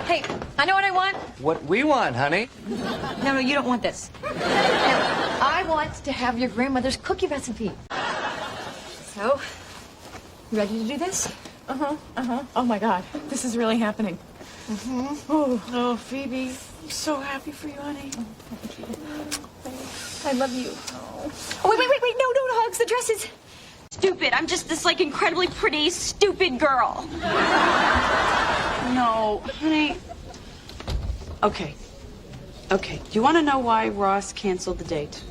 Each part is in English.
Hey, I know what I want. What we want, honey. No, you don't want this. I want to have your grandmother's cookie recipe. So, you ready to do this? Oh my God, this is really happening. Oh, Phoebe, I'm so happy for you, honey. I love you. Oh, wait, no hugs, the dresses. Stupid. I'm just this, like, incredibly pretty, stupid girl. No, honey. Okay. Do you want to know why Ross canceled the date?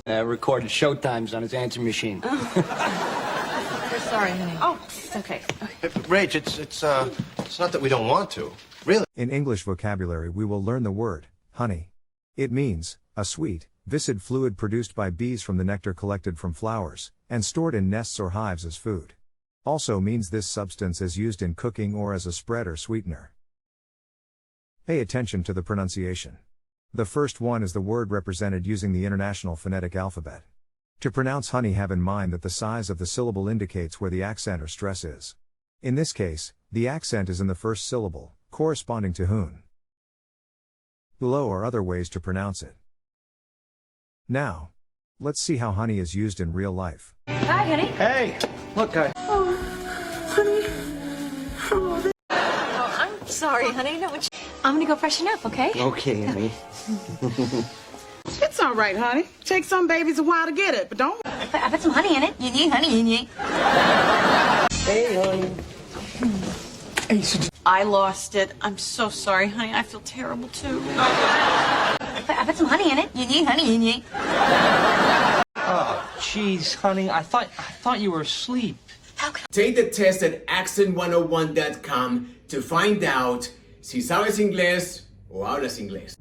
Recorded showtimes on his answering machine. We're sorry, honey. Oh, it's okay. Rach, it's not that we don't want to. Really? In English vocabulary we will learn the word, honey. It means, a sweet, viscid fluid produced by bees from the nectar collected from flowers, and stored in nests or hives as food. Also means this substance is used in cooking or as a spread or sweetener. Pay attention to the pronunciation. The first one is the word represented using the International Phonetic Alphabet. To pronounce honey, have in mind that the size of the syllable indicates where the accent or stress is. In this case, the accent is in the first syllable, corresponding to hoon. Below are other ways to pronounce it. Now, let's see how honey is used in real life. Hi, honey. Hey, look, Oh, I'm sorry, honey. No, I'm gonna go freshen up, okay? Okay, honey. It's all right, honey. Takes some babies a while to get it, but don't. I put some honey in it. You need honey in you. Hey, honey. I lost it. I'm so sorry, honey. I feel terrible, too. I put some honey in it. You need honey in you. Oh, jeez, honey. I thought you were asleep. Take the test at accent101.com to find out si sabes inglés o hablas inglés.